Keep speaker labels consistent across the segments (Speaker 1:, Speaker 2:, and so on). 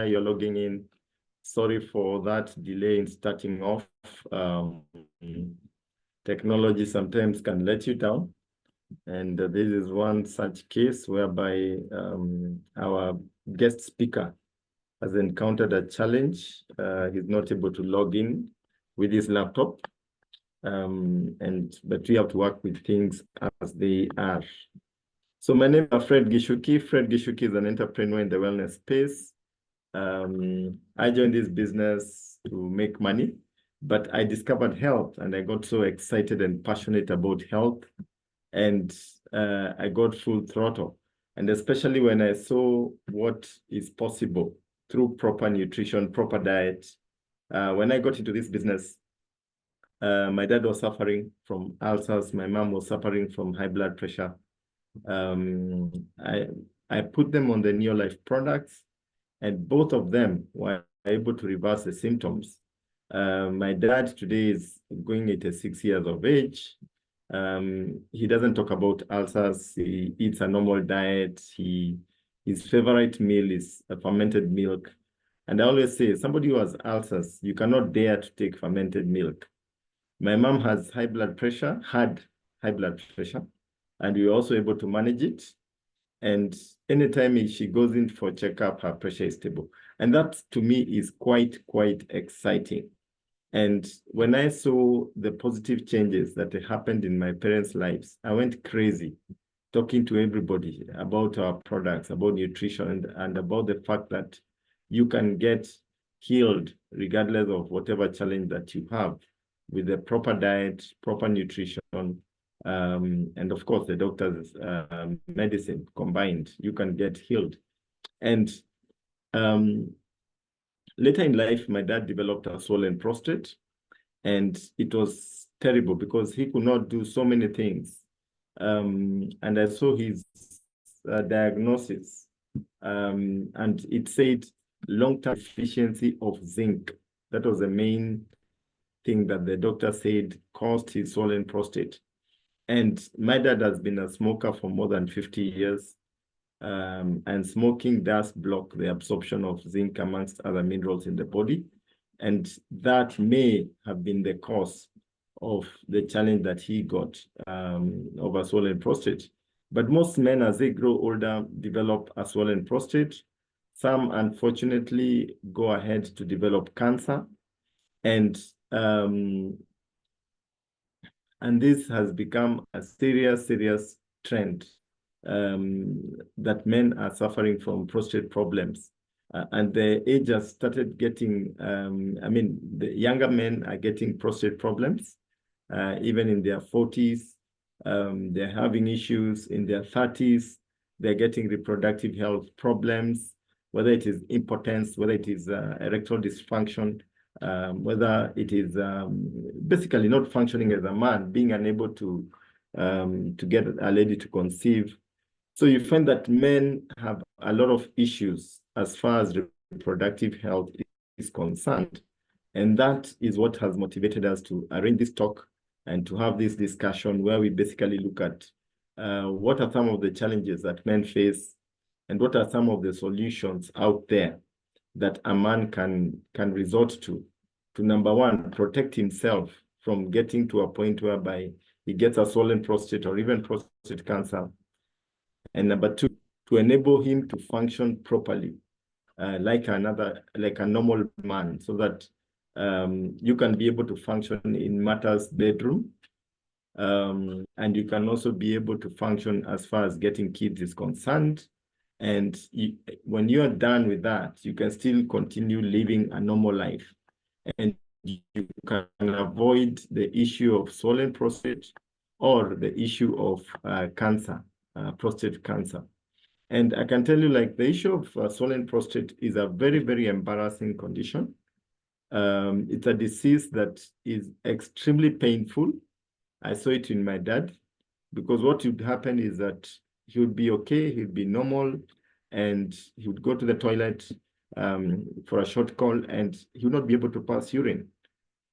Speaker 1: you're logging in. Sorry for that delay in starting off. Technology sometimes can let you down. And this is one such case whereby our guest speaker has encountered a challenge. He's not able to log in with his laptop. But we have to work with things as they are. So my name is Fred Gishuki. Fred Gishuki is an entrepreneur in the wellness space. I joined this business to make money, but I discovered health and I got so excited and passionate about health, and I got full throttle. And especially when I saw what is possible through proper nutrition, proper diet. When I got into this business, my dad was suffering from ulcers. My mom was suffering from high blood pressure. I put them on the Neolife products, and both of them were able to reverse the symptoms. My dad today is going 86 years of age. He doesn't talk about ulcers. He eats a normal diet. His favorite meal is a fermented milk. And I always say, somebody who has ulcers, you cannot dare to take fermented milk. My mom has high blood pressure, had high blood pressure, and we were also able to manage it. And anytime she goes in for checkup, her pressure is stable. And that to me is quite exciting. And when I saw the positive changes that happened in my parents' lives, I went crazy talking to everybody about our products, about nutrition, and about the fact that you can get healed regardless of whatever challenge that you have with the proper diet, proper nutrition, and of course, the doctor's medicine combined, you can get healed. And later in life, my dad developed a swollen prostate, and it was terrible because he could not do so many things. And I saw his diagnosis, and it said long-term deficiency of zinc. That was the main thing that the doctor said caused his swollen prostate. And my dad has been a smoker for more than 50 years. And smoking does block the absorption of zinc amongst other minerals in the body. And that may have been the cause of the challenge that he got of a swollen prostate. But most men, as they grow older, develop a swollen prostate. Some, unfortunately, go ahead to develop cancer. And this has become a serious trend that men are suffering from prostate problems. And the age has started getting, the younger men are getting prostate problems, even in their 40s. They're having issues in their 30s. They're getting reproductive health problems, whether it is impotence, whether it is erectile dysfunction, whether it is basically not functioning as a man, being unable to get a lady to conceive. So you find that men have a lot of issues as far as reproductive health is concerned. And that is what has motivated us to arrange this talk and to have this discussion where we basically look at what are some of the challenges that men face and what are some of the solutions out there that a man can resort to number one, protect himself from getting to a point whereby he gets a swollen prostate or even prostate cancer. And number two, to enable him to function properly, like a normal man, so that you can be able to function in matters bedroom, and you can also be able to function as far as getting kids is concerned. And when you are done with that, you can still continue living a normal life. And you can avoid the issue of swollen prostate or the issue of cancer, prostate cancer. And I can tell you, like, the issue of swollen prostate is a very embarrassing condition. It's a disease that is extremely painful. I saw it in my dad, because what would happen is that he would be okay, he'd be normal, and he would go to the toilet for a short call, and he would not be able to pass urine.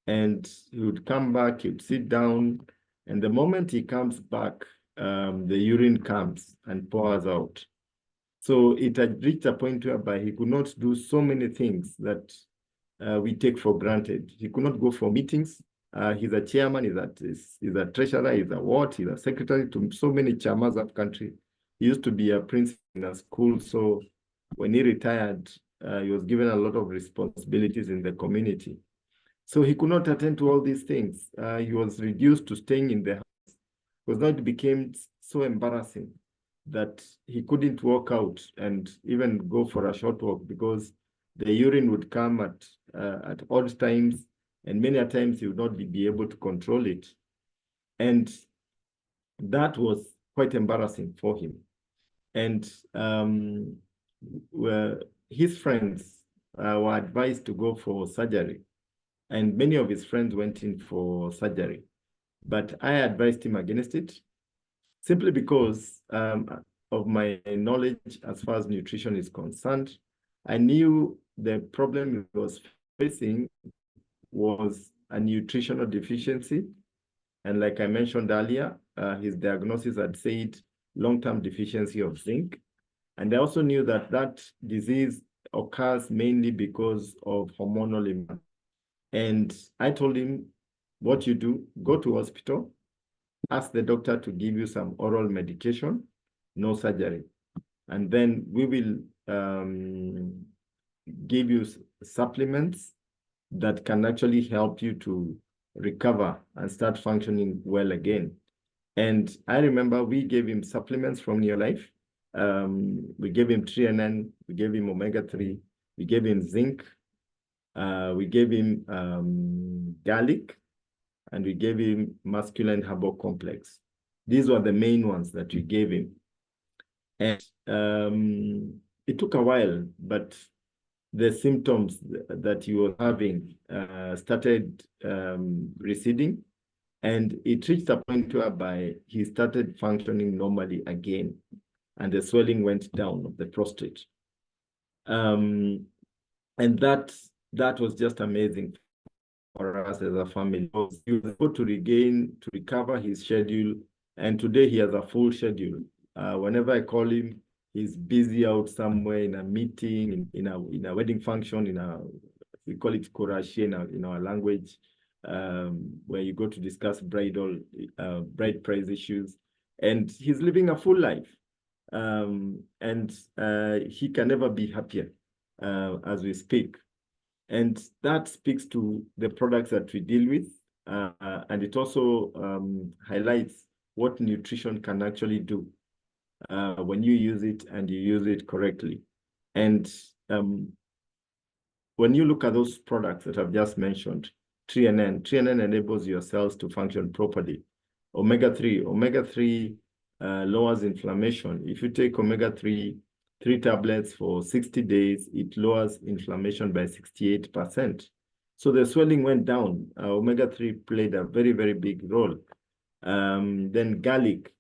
Speaker 1: And he would come back, he would sit down, and the moment he comes back, the urine comes and pours out. So it had reached a point whereby he could not do so many things that we take for granted. He could not go for meetings. He's a chairman, he's a treasurer, he's a what, he's a secretary to so many chairmans of country. He used to be a principal in a school. So when he retired, he was given a lot of responsibilities in the community. So he could not attend to all these things. He was reduced to staying in the house because now it became so embarrassing that he couldn't walk out and even go for a short walk because the urine would come at odd times, and many a times he would not be able to control it. And that was quite embarrassing for him. And his friends were advised to go for surgery. And many of his friends went in for surgery. But I advised him against it simply because of my knowledge as far as nutrition is concerned. I knew the problem he was facing was a nutritional deficiency. And like I mentioned earlier, his diagnosis had said long-term deficiency of zinc. And I also knew that that disease occurs mainly because of hormonal imbalance. And I told him, what you do, go to hospital, ask the doctor to give you some oral medication, no surgery. And then we will give you supplements that can actually help you to recover and start functioning well again. And I remember we gave him supplements from Neolife. We gave him TNN, we gave him omega-3, we gave him zinc, we gave him garlic, and we gave him masculine herbal complex. These were the main ones that we gave him. And it took a while, but the symptoms that he was having started receding, and it reached a point whereby he started functioning normally again, and the swelling went down of the prostate. And that was just amazing for us as a family. He was able to recover his schedule, and today he has a full schedule. Whenever I call him, he's busy out somewhere in a meeting, in a wedding function, we call it korashi in our language, where you go to discuss bride price issues, and he's living a full life. And he can never be happier as we speak. And that speaks to the products that we deal with. And it also highlights what nutrition can actually do when you use it and you use it correctly. And when you look at those products that I've just mentioned, TNN enables your cells to function properly. Omega-3 lowers inflammation. If you take omega-3, 3 tablets for 60 days, it lowers inflammation by 68%. So the swelling went down. Omega-3 played a very, very big role. Then garlic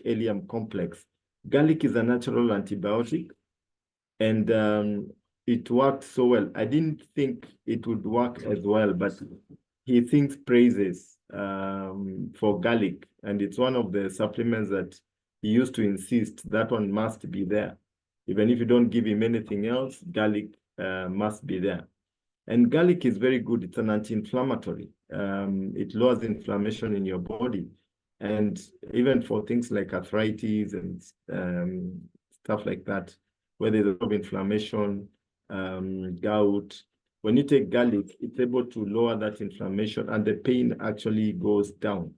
Speaker 1: allium complex. Garlic is a natural antibiotic, and it worked so well. I didn't think it would work as well, but he thinks praises for garlic, and it's one of the supplements that he used to insist that one must be there. Even if you don't give him anything else, garlic must be there. And garlic is very good. It's an anti-inflammatory. It lowers inflammation in your body. And even for things like arthritis and stuff like that, where there's a lot of inflammation, gout, when you take garlic, it's able to lower that inflammation and the pain actually goes down.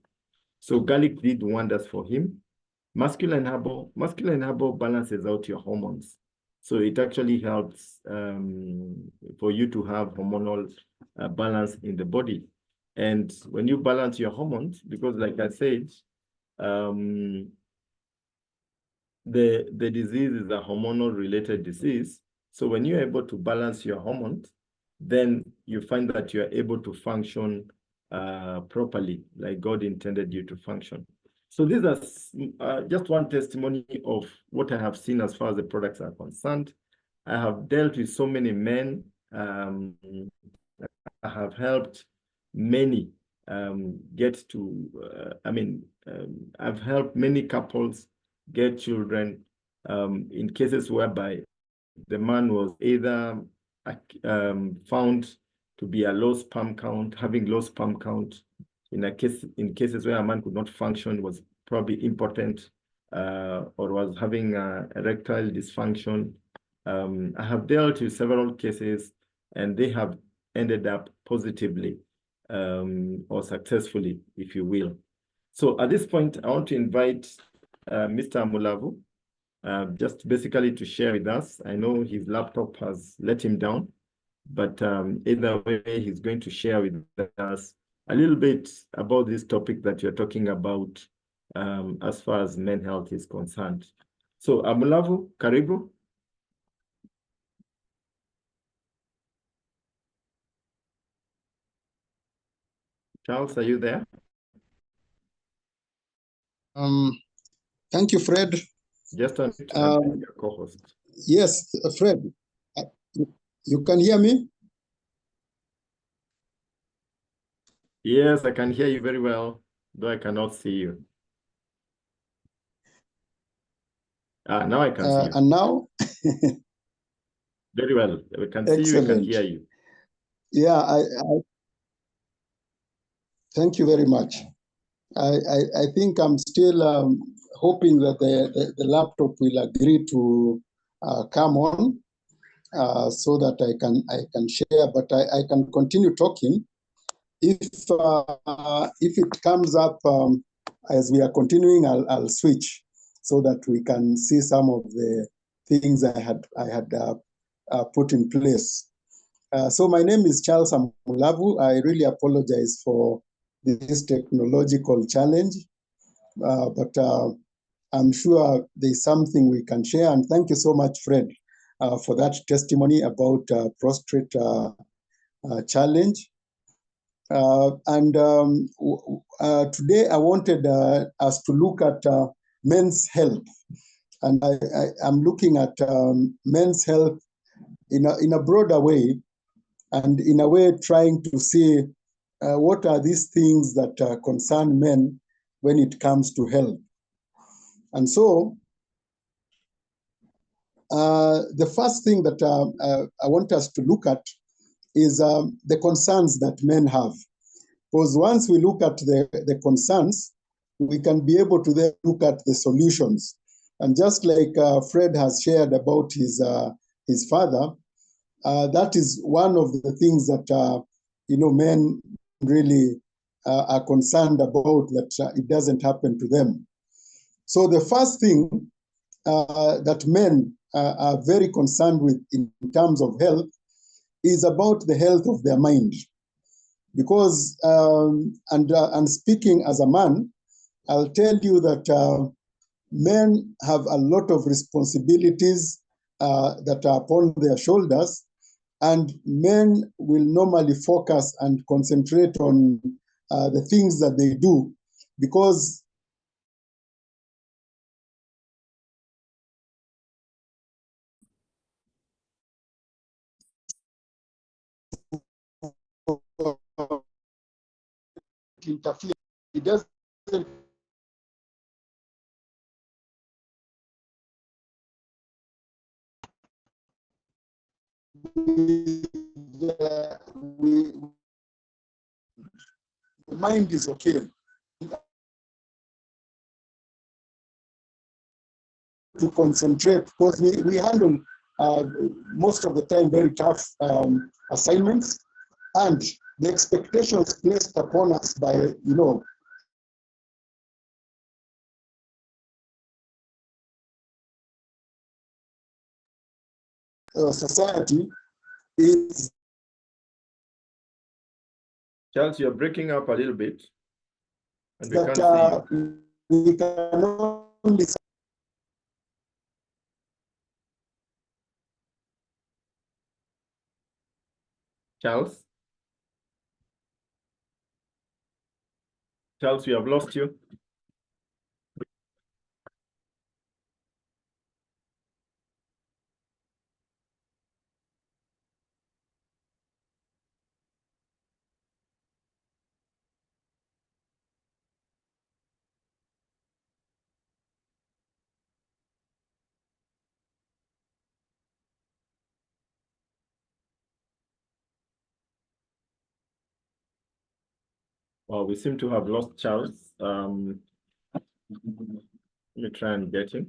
Speaker 1: So garlic did wonders for him. Masculine herbal balances out your hormones. So it actually helps for you to have hormonal balance in the body. And when you balance your hormones, because like I said, the disease is a hormonal related disease. So when you're able to balance your hormones, then you find that you're able to function properly, like God intended you to function. So these are just one testimony of what I have seen as far as the products are concerned. I have dealt with so many men. I have helped many get to, I've helped many couples get children in cases whereby the man was either found to be a low sperm count, having low sperm count, in cases where a man could not function, was probably impotent, or was having erectile dysfunction. I have dealt with several cases, and they have ended up positively, or successfully, if you will. So at this point, I want to invite Mr. Amulavu, just basically to share with us. I know his laptop has let him down, but either way, he's going to share with us a little bit about this topic that you're talking about, as far as men's health is concerned. So Amulavu, karibu. Charles, are you there?
Speaker 2: Thank you, Fred.
Speaker 1: Just unmute your co-host.
Speaker 2: Yes, Fred, you can hear me?
Speaker 1: Yes, I can hear you very well, though I cannot see you. Now I can see you.
Speaker 2: And now?
Speaker 1: Very well. We can see you, we can hear you.
Speaker 2: Yeah, thank you very much. I think I'm still hoping that the laptop will agree to come on so that I can share, but I can continue talking. If it comes up as we are continuing, I'll switch so that we can see some of the things I had put in place. So my name is Charles Amulavu. I really apologize for this technological challenge, but I'm sure there's something we can share. And thank you so much, Fred, for that testimony about prostate challenge. Today I wanted us to look at men's health. And I'm looking at men's health in a broader way, and in a way trying to see what are these things that concern men when it comes to health. And so the first thing that I want us to look at is the concerns that men have. Because once we look at the concerns, we can be able to then look at the solutions. And just like Fred has shared about his father, that is one of the things that men really are concerned about, that it doesn't happen to them. So the first thing that men are very concerned with in terms of health is about the health of their mind. Because, and speaking as a man, I'll tell you that men have a lot of responsibilities that are upon their shoulders, and men will normally focus and concentrate on the things that they do, because interfere. It doesn't the mind is okay to concentrate, because we handle most of the time very tough assignments, and the expectations placed upon us by society is.
Speaker 1: Charles, you're breaking up a little bit, and we
Speaker 2: that
Speaker 1: can't see you.
Speaker 2: we can only.
Speaker 1: Charles? Charles, we have lost you. Well, we seem to have lost Charles. Let me try and get him.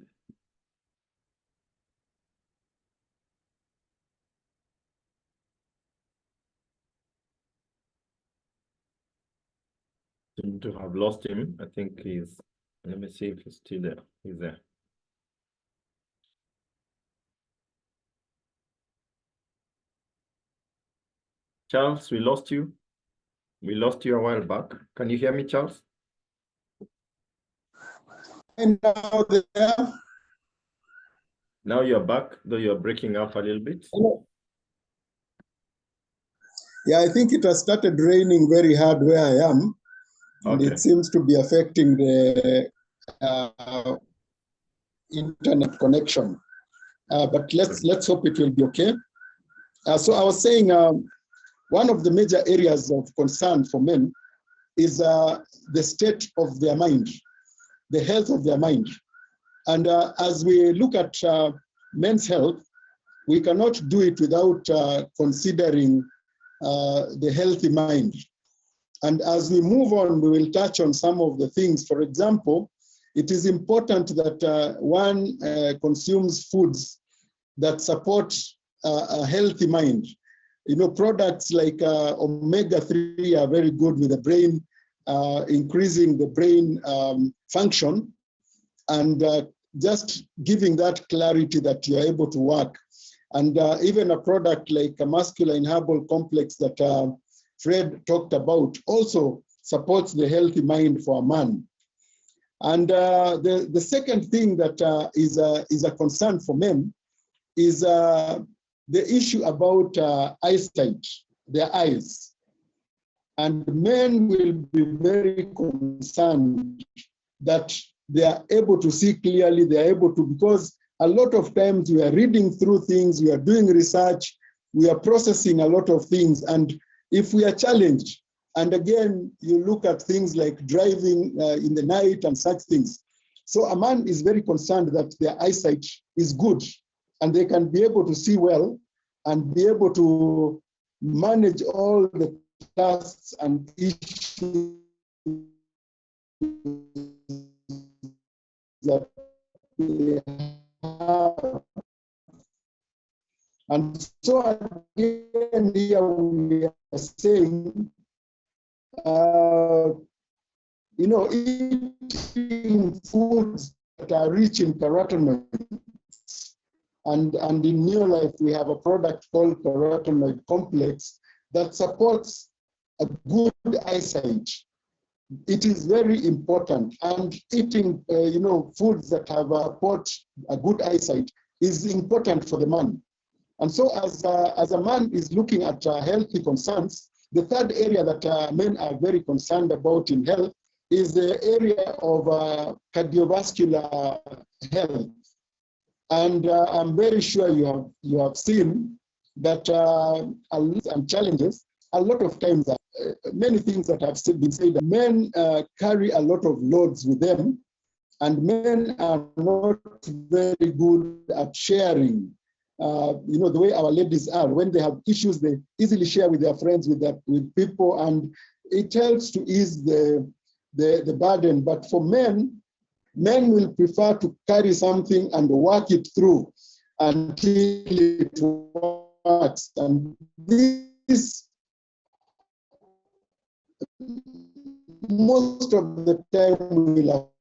Speaker 1: Seem to have lost him. I think he's, let me see if he's still there. He's there. Charles, we lost you. We lost you a while back. Can you hear me, Charles?
Speaker 2: And now there.
Speaker 1: Now you're back, though you're breaking up a little bit.
Speaker 2: Hello. Yeah, I think it has started raining very hard where I am, and
Speaker 1: Okay.
Speaker 2: it seems to be affecting the internet connection. But let's hope it will be okay. So I was saying one of the major areas of concern for men is the state of their mind, the health of their mind. And as we look at men's health, we cannot do it without considering the healthy mind. And as we move on, we will touch on some of the things. For example, it is important that one consumes foods that support a healthy mind. You know, products like omega-3 are very good with the brain, increasing the brain function, and just giving that clarity that you're able to work. And even a product like a masculine herbal complex that Fred talked about also supports the healthy mind for a man. And the second thing that is a concern for men is the issue about eyesight, their eyes. And men will be very concerned that they are able to see clearly, they are able to, because a lot of times we are reading through things, we are doing research, we are processing a lot of things. And if we are challenged, and again, you look at things like driving in the night and such things. So a man is very concerned that their eyesight is good and they can be able to see well and be able to manage all the tasks and issues that they have. And so again, here we are saying, you know, eating foods that are rich in carotenoids. And in Neolife, we have a product called carotenoid complex that supports a good eyesight. It is very important. And eating, you know, foods that have support a good eyesight is important for the man. And so as a man is looking at healthy concerns, the third area that men are very concerned about in health is the area of cardiovascular health. And I'm very sure you have seen that and challenges, a lot of times, many things that have been said, that men carry a lot of loads with them, and men are not very good at sharing. You know, the way our ladies are, when they have issues, they easily share with their friends, with people, and it helps to ease the burden. But for men will prefer to carry something and work it through until it works. And this, most of the time, will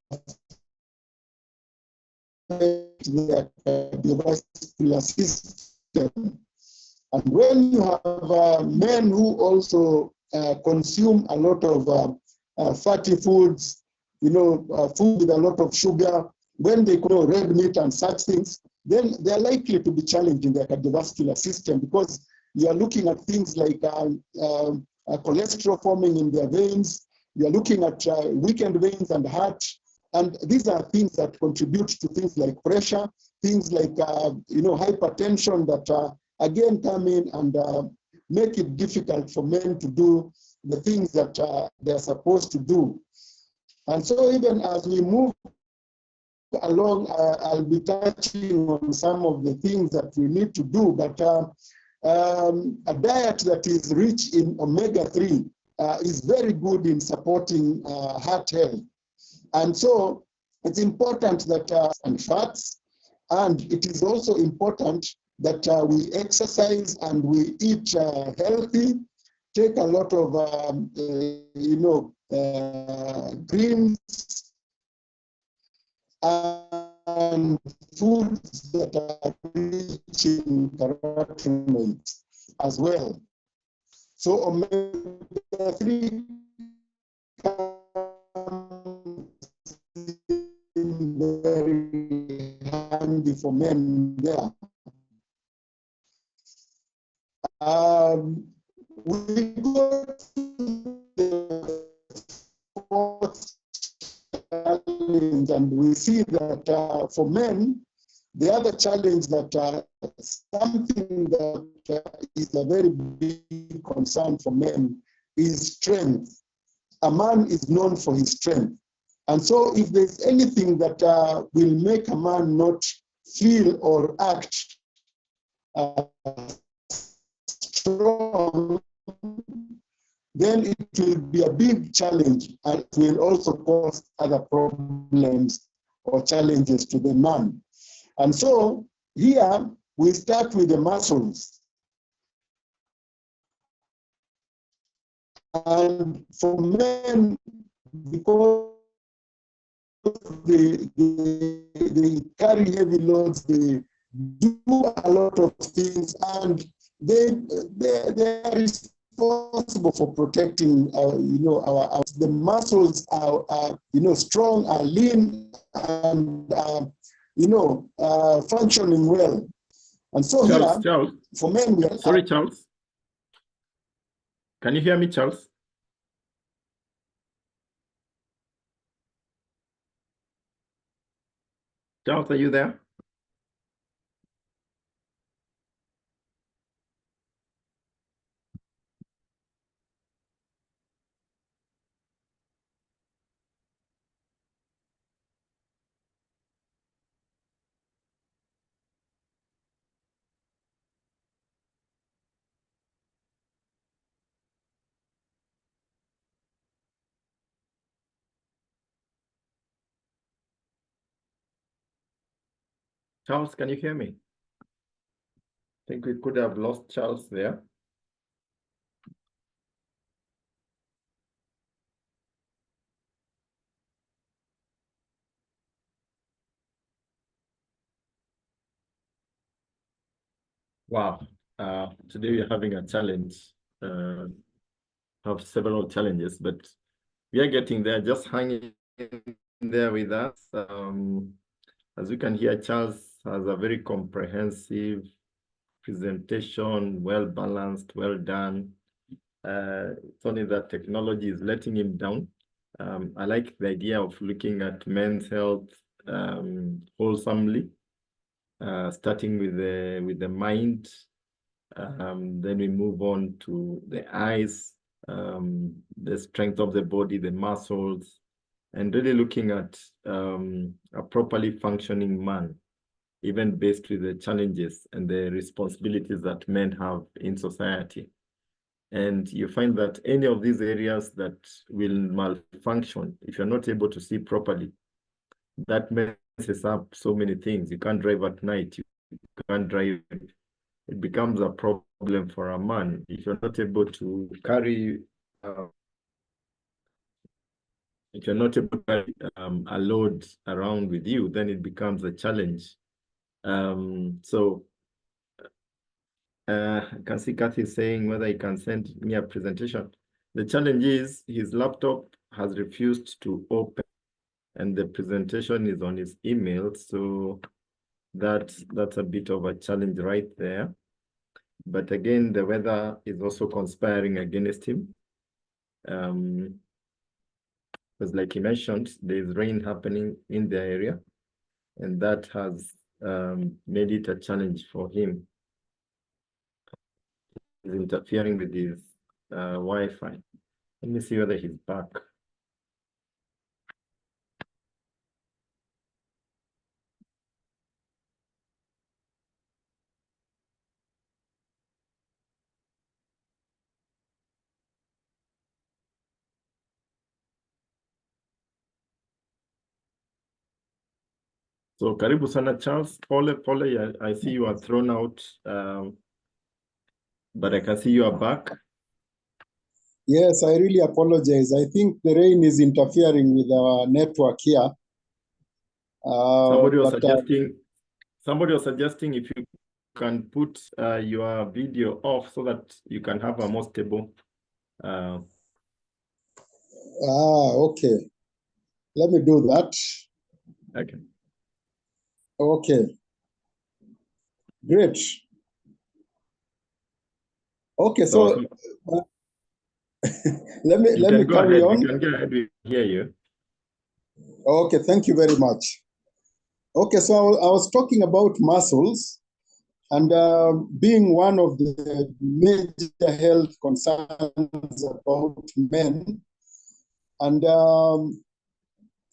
Speaker 2: affect the cardiovascular system. And when you have men who also consume a lot of fatty foods, you know, food with a lot of sugar, when they grow red meat and such things, then they're likely to be challenged in their cardiovascular system, because you are looking at things like cholesterol forming in their veins, you are looking at weakened veins and heart, and these are things that contribute to things like pressure, things like you know, hypertension that again come in and make it difficult for men to do the things that they're supposed to do. And so even as we move along, I'll be touching on some of the things that we need to do, but a diet that is rich in omega-3 is very good in supporting heart health. And so it's important that and fats, and it is also important that we exercise and we eat healthy, take a lot of greens and foods that are rich in carotenoids as well. So omega-3 very handy for men there. We go to the fourth challenge, and we see that for men, the other challenge that something that is a very big concern for men is strength. A man is known for his strength. And so if there's anything that will make a man not feel or act strong, then it will be a big challenge, and it will also cause other problems or challenges to the man. And so here we start with the muscles. And for men, because they carry heavy loads, they do a lot of things, and they are responsible for protecting the muscles are strong, are lean, and functioning well. And so
Speaker 1: Charles,
Speaker 2: for men, we are
Speaker 1: sorry, Charles. Can you hear me, Charles? Charles, are you there? Charles, can you hear me? I think we could have lost Charles there. Wow. Today we're having a challenge. Have several challenges, but we are getting there. Just hanging there with us. As you can hear, Charles has a very comprehensive presentation, well balanced, well done. It's only that technology is letting him down. I like the idea of looking at men's health wholesomely, starting with the mind. Then we move on to the eyes, the strength of the body, the muscles, and really looking at a properly functioning man, even based with the challenges and the responsibilities that men have in society. And you find that any of these areas that will malfunction, if you're not able to see properly, that messes up so many things. You can't drive at night, you can't drive. It becomes a problem for a man. If you're not able to carry, if you're not able to carry a load around with you, then it becomes a challenge. I can see Kathy saying whether he can send me a presentation. The challenge is his laptop has refused to open and the presentation is on his email. So that's a bit of a challenge right there. But again, the weather is also conspiring against him. Because like he mentioned, there's rain happening in the area, and that has made it a challenge for him. He's interfering with his Wi-Fi. Let me see whether he's back. So karibu sana Charles, pole pole, I see you are thrown out, but I can see you are back.
Speaker 2: Yes, I really apologize. I think the rain is interfering with our network here.
Speaker 1: Somebody was suggesting if you can put your video off so that you can have a more stable.
Speaker 2: Okay. Let me do that.
Speaker 1: Okay.
Speaker 2: Okay. Great. Okay, so let me carry on.
Speaker 1: You can go ahead. We hear you.
Speaker 2: Okay, thank you very much. Okay, so I was talking about muscles, and being one of the major health concerns about men. And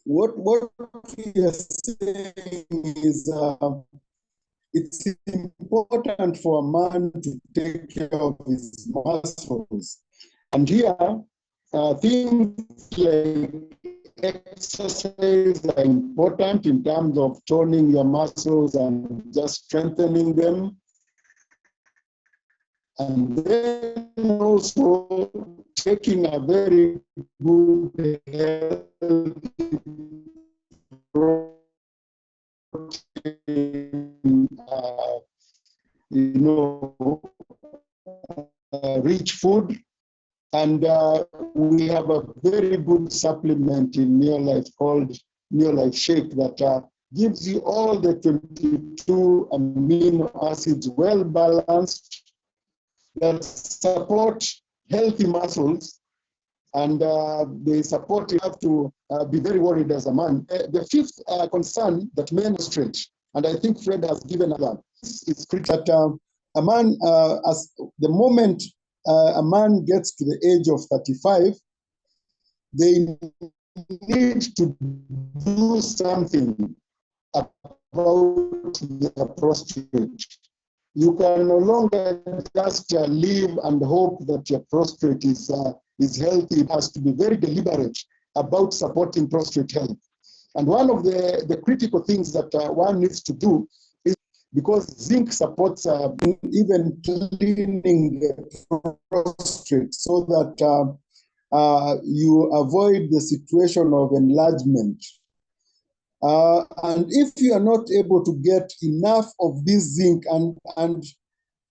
Speaker 2: what we are saying is it's important for a man to take care of his muscles. And here, things like exercise are important in terms of toning your muscles and just strengthening them. And then also taking a very good healthy protein, rich food. And we have a very good supplement in Neolife called Neolife Shake that gives you all the 22 amino acids well balanced that support healthy muscles, and they support you have to be very worried as a man. The fifth concern that men stretch, and I think Fred has given that, it's critical that a man, as the moment a man gets to the age of 35, they need to do something about their prostate. You can no longer just live and hope that your prostate is healthy. It has to be very deliberate about supporting prostate health. And one of the critical things that one needs to do is, because zinc supports even cleaning the prostate so that you avoid the situation of enlargement. And if you are not able to get enough of this zinc, and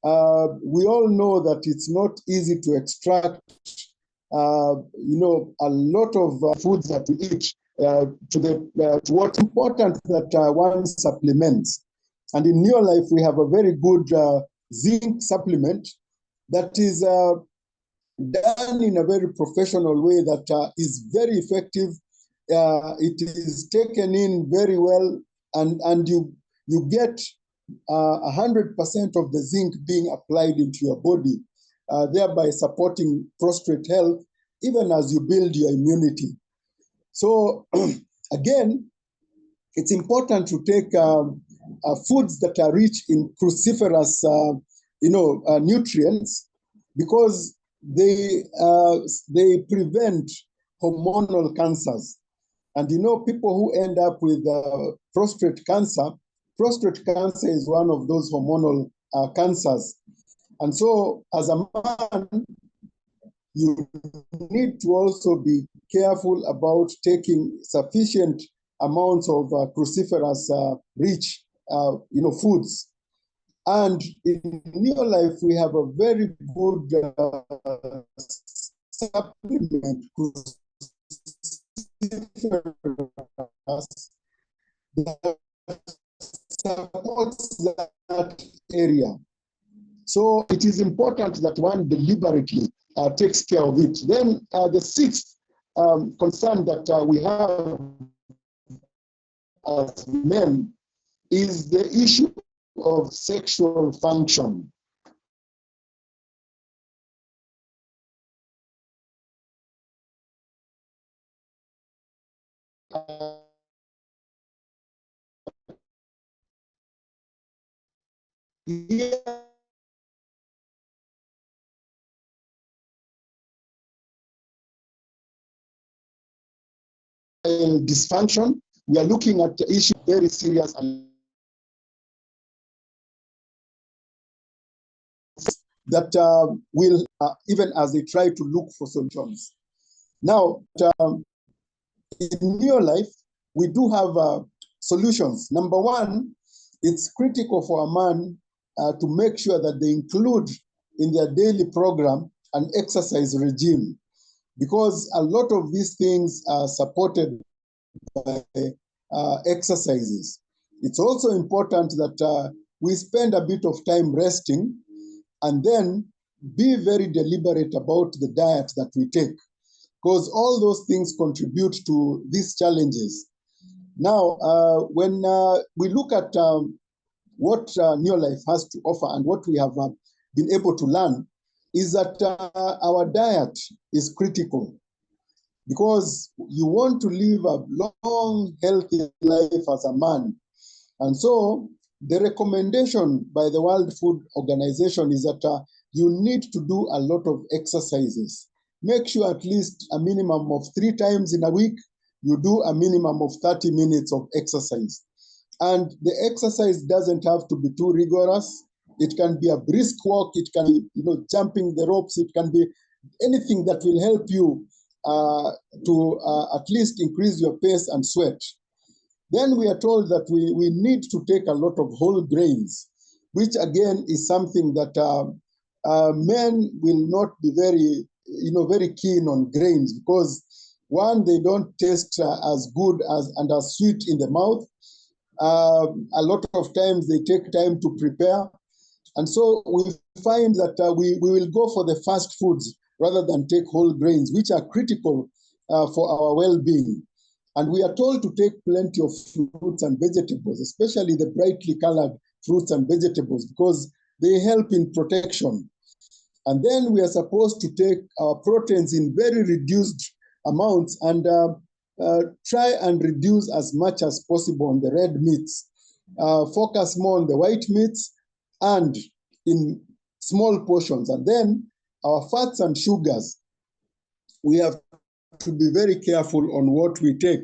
Speaker 2: we all know that it's not easy to extract, a lot of foods that we eat to what's important that one supplements. And in Neolife, we have a very good zinc supplement that is done in a very professional way that is very effective. It is taken in very well, and you get 100% of the zinc being applied into your body, thereby supporting prostate health, even as you build your immunity. So again, it's important to take foods that are rich in cruciferous, nutrients, because they prevent hormonal cancers. And people who end up with prostate cancer is one of those hormonal cancers. And so as a man, you need to also be careful about taking sufficient amounts of cruciferous rich foods. And in Neolife, we have a very good supplement that supports that area. So it is important that one deliberately takes care of it. Then the sixth concern that we have as men is the issue of sexual function. Dysfunction, we are looking at the issue very serious and that will, even as they try to look for solutions. Now, in your life, we do have solutions. Number one, it's critical for a man to make sure that they include in their daily program an exercise regime, because a lot of these things are supported by exercises. It's also important that we spend a bit of time resting and then be very deliberate about the diet that we take, because all those things contribute to these challenges. Now, when we look at what Neolife has to offer and what we have been able to learn, is that our diet is critical, because you want to live a long, healthy life as a man. And so the recommendation by the World Food Organization is that you need to do a lot of exercises. Make sure at least a minimum of 3 times in a week, you do a minimum of 30 minutes of exercise. And the exercise doesn't have to be too rigorous. It can be a brisk walk, it can be, jumping the ropes, it can be anything that will help you to at least increase your pace and sweat. Then we are told that we need to take a lot of whole grains, which again is something that men will not be very keen on grains, because one, they don't taste as good and as sweet in the mouth. A lot of times they take time to prepare. And so we find that we will go for the fast foods rather than take whole grains, which are critical for our well-being. And we are told to take plenty of fruits and vegetables, especially the brightly colored fruits and vegetables, because they help in protection. And then we are supposed to take our proteins in very reduced amounts and try and reduce as much as possible on the red meats. Focus more on the white meats and in small portions. And then our fats and sugars, we have to be very careful on what we take.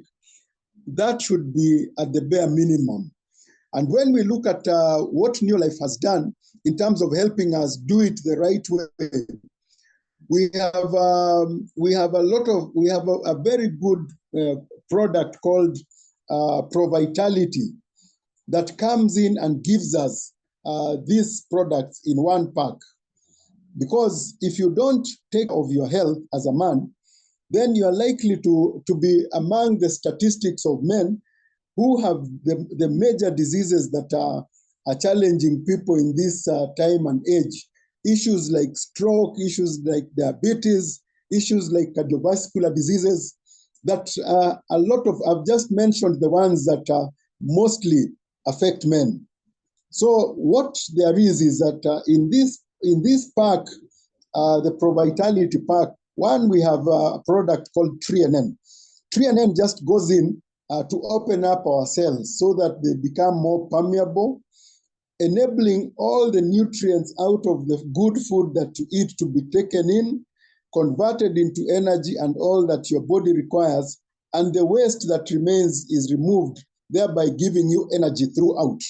Speaker 2: That should be at the bare minimum. And when we look at what Neolife has done in terms of helping us do it the right way, we have a very good product called Pro-Vitality that comes in and gives us these products in one pack. Because if you don't take care of your health as a man, then you are likely to be among the statistics of men who have the major diseases that are challenging people in this time and age. Issues like stroke, issues like diabetes, issues like cardiovascular diseases, that a lot of, I've just mentioned the ones that mostly affect men. So what there is that in this pack, the Pro-Vitality pack, one, we have a product called TreeNN. TreeNN just goes in to open up our cells so that they become more permeable, enabling all the nutrients out of the good food that you eat to be taken in, converted into energy and all that your body requires, and the waste that remains is removed, thereby giving you energy throughout.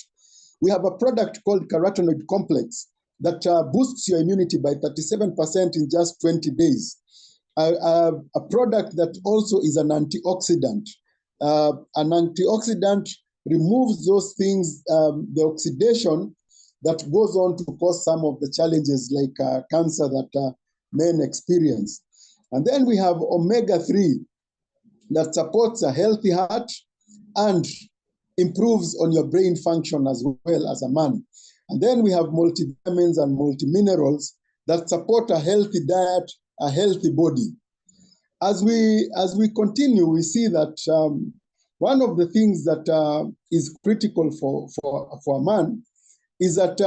Speaker 2: We have a product called carotenoid complex that boosts your immunity by 37% in just 20 days. A product that also is an antioxidant. An antioxidant removes those things, the oxidation that goes on to cause some of the challenges like cancer that men experience. And then we have omega-3 that supports a healthy heart and improves on your brain function as well as a man. And then we have multivitamins and multiminerals that support a healthy diet, a healthy body. As we continue, we see that one of the things that is critical for a man is that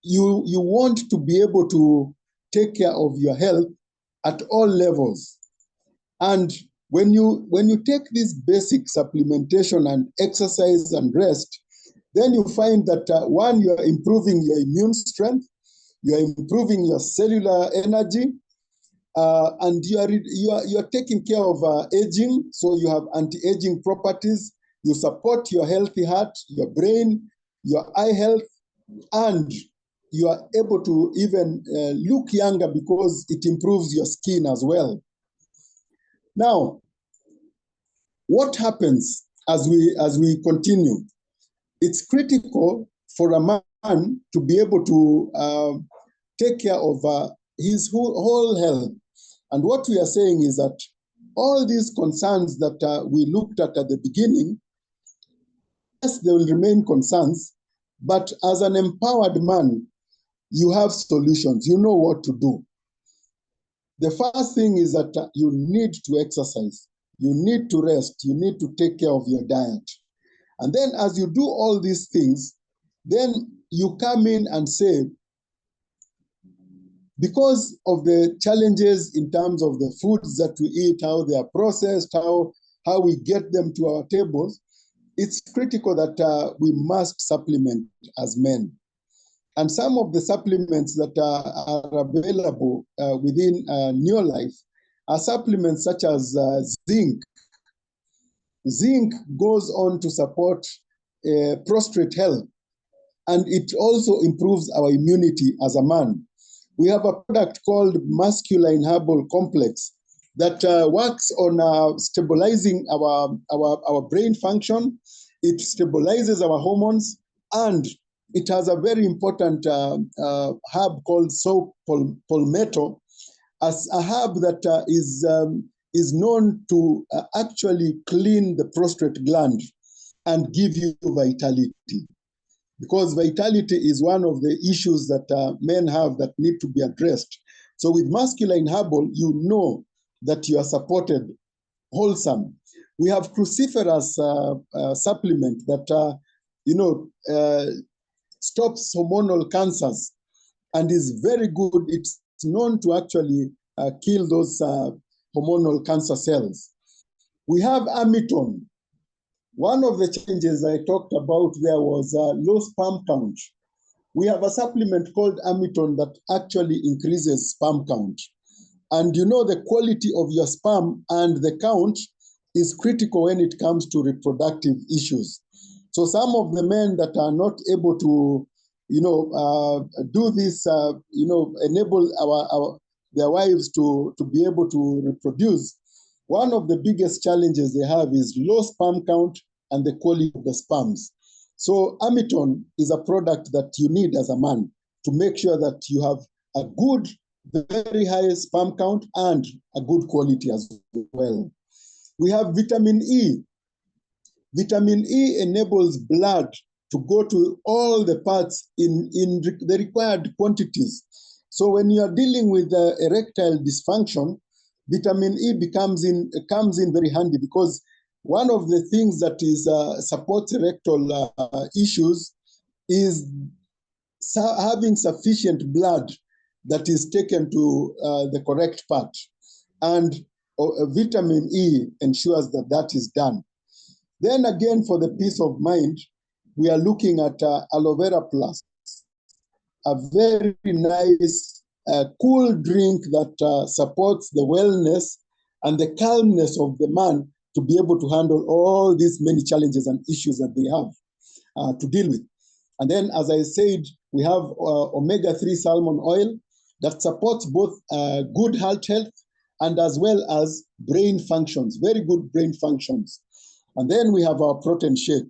Speaker 2: you want to be able to take care of your health at all levels. And when you take this basic supplementation and exercise and rest, then you find that one, you are improving your immune strength, you are improving your cellular energy, and you are taking care of aging, so you have anti-aging properties. You support your healthy heart, your brain, your eye health, and you are able to even look younger because it improves your skin as well. Now, what happens as we continue? It's critical for a man to be able to take care of his whole health. And what we are saying is that all these concerns that we looked at the beginning, yes, they will remain concerns, but as an empowered man, you have solutions. You know what to do. The first thing is that you need to exercise. You need to rest. You need to take care of your diet. And then as you do all these things, then you come in and say, because of the challenges in terms of the foods that we eat, how they are processed, how we get them to our tables, it's critical that we must supplement as men. And some of the supplements that are available within Neolife are supplements such as zinc. Zinc goes on to support prostate health, and it also improves our immunity as a man. We have a product called Masculine Herbal Complex that works on stabilizing our brain function. It stabilizes our hormones, and it has a very important herb called saw palmetto, as a herb that is known to actually clean the prostate gland and give you vitality. Because vitality is one of the issues that men have that need to be addressed. So with Masculine Herbal, you know that you are supported, wholesome. We have cruciferous supplement that, stops hormonal cancers and is very good. It's known to actually kill those hormonal cancer cells. We have Amiton. One of the changes I talked about there was low sperm count. We have a supplement called Amiton that actually increases sperm count. And you know the quality of your sperm and the count is critical when it comes to reproductive issues. So some of the men that are not able to, do this, enable their wives to be able to reproduce, one of the biggest challenges they have is low sperm count and the quality of the sperms. So Amiton is a product that you need as a man to make sure that you have a good, very high sperm count and a good quality as well. We have vitamin E. Vitamin E enables blood to go to all the parts in the required quantities. So when you are dealing with erectile dysfunction, vitamin E comes in very handy, because one of the things that is supports erectile issues is having sufficient blood that is taken to the correct part. And vitamin E ensures that that is done. Then again, for the peace of mind, we are looking at Aloe Vera Plus, a very nice, cool drink that supports the wellness and the calmness of the man to be able to handle all these many challenges and issues that they have to deal with. And then, as I said, we have omega-3 salmon oil that supports both good heart health and as well as brain functions, very good brain functions. And then we have our protein shake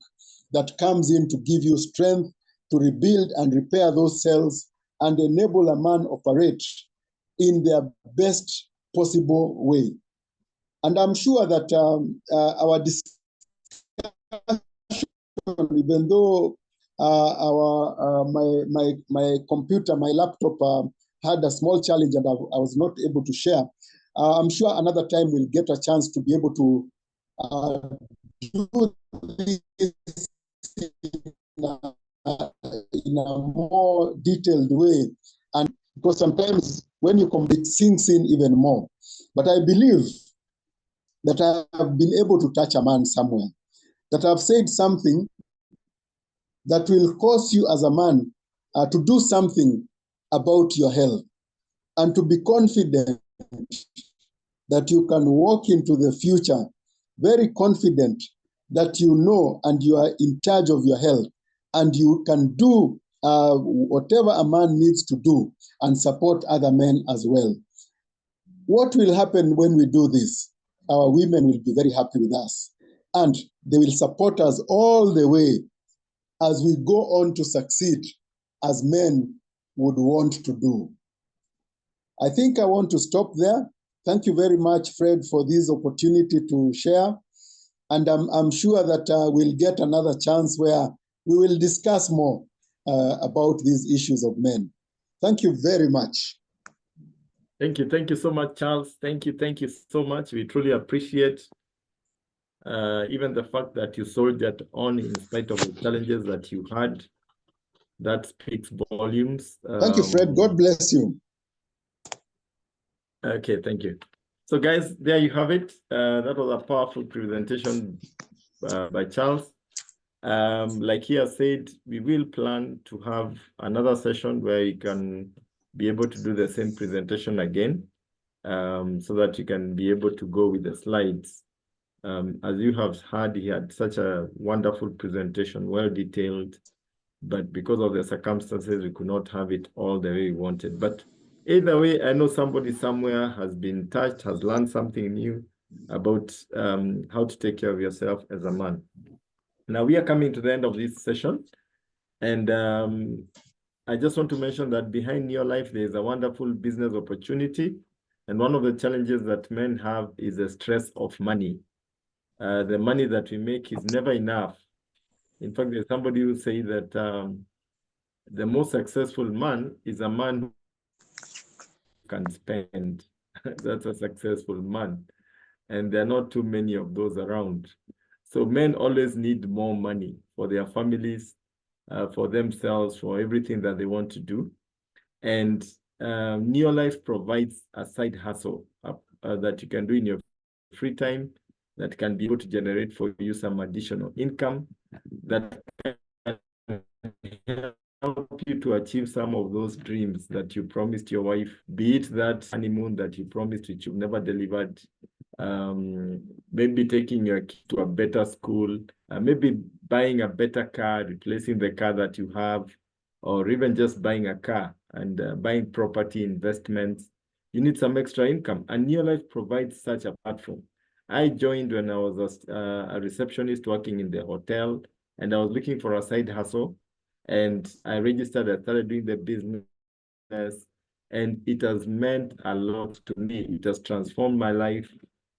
Speaker 2: that comes in to give you strength to rebuild and repair those cells and enable a man operate in their best possible way. And I'm sure that our discussion, even though my computer, my laptop had a small challenge and I was not able to share, I'm sure another time we'll get a chance to be able to do this in a more detailed way. And because sometimes when you come, it sinks in even more. But I believe that I have been able to touch a man somewhere, that I've said something that will cause you as a man to do something about your health and to be confident that you can walk into the future very confident that you know and you are in charge of your health and you can do whatever a man needs to do and support other men as well. What will happen when we do this? Our women will be very happy with us and they will support us all the way as we go on to succeed as men would want to do. I think I want to stop there. Thank you very much, Fred, for this opportunity to share. And I'm sure that we'll get another chance where we will discuss more about these issues of men. Thank you very much.
Speaker 1: Thank you. Thank you so much, Charles. Thank you so much. We truly appreciate even the fact that you soldiered on in spite of the challenges that you had. That speaks volumes.
Speaker 2: Thank you, Fred. God bless you.
Speaker 1: Okay, thank you. So guys, there you have it. That was a powerful presentation by Charles. Like he has said, we will plan to have another session where you can be able to do the same presentation again, so that you can be able to go with the slides. As you have heard, he had such a wonderful presentation, well detailed, but because of the circumstances, we could not have it all the way we wanted. But either way, I know somebody somewhere has been touched, has learned something new about how to take care of yourself as a man. Now we are coming to the end of this session, and I just want to mention that behind your life, there is a wonderful business opportunity. And one of the challenges that men have is the stress of money. The money that we make is never enough. In fact, there's somebody who say that the most successful man is a man who can spend. That's a successful man. And there are not too many of those around. So men always need more money for their families, for themselves, for everything that they want to do. And Neolife provides a side hustle that you can do in your free time that can be able to generate for you some additional income that can help you to achieve some of those dreams that you promised your wife, be it that honeymoon that you promised which you've never delivered, maybe taking your kid to a better school, maybe buying a better car, replacing the car that you have, or even just buying a car and buying property investments. You need some extra income, and Neolife provides such a platform. I joined when I was a receptionist working in the hotel, and I was looking for a side hustle, and I registered. I started doing the business, and it has meant a lot to me. It has transformed my life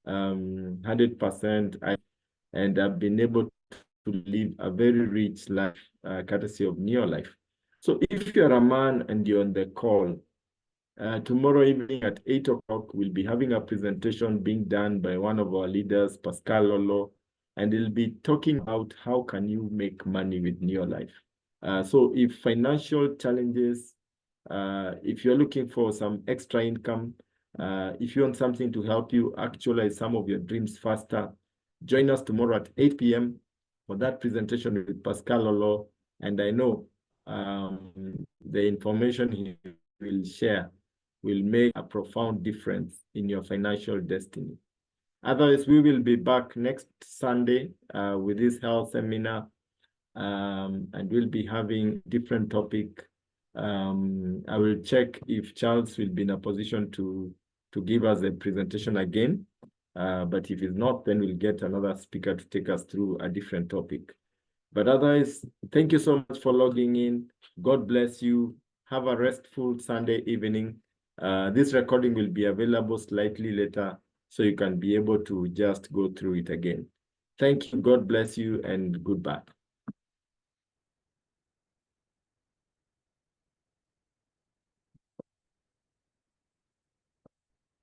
Speaker 1: 100%. And I've been able to live a very rich life, courtesy of Neolife. So if you're a man and you're on the call, tomorrow evening at 8 o'clock, we'll be having a presentation being done by one of our leaders, Pascal Lolo, and he'll be talking about how can you make money with Neolife. So if financial challenges, if you're looking for some extra income, if you want something to help you actualize some of your dreams faster, join us tomorrow at 8 p.m. for that presentation with Pascal Lolo. And I know the information he will share will make a profound difference in your financial destiny. Otherwise, we will be back next Sunday with this health seminar, and we'll be having different topic. I will check if Charles will be in a position to give us a presentation again. But if he's not, then we'll get another speaker to take us through a different topic. But otherwise, thank you so much for logging in. God bless you. Have a restful Sunday evening. This recording will be available slightly later, so you can be able to just go through it again. Thank you. God bless you, and goodbye.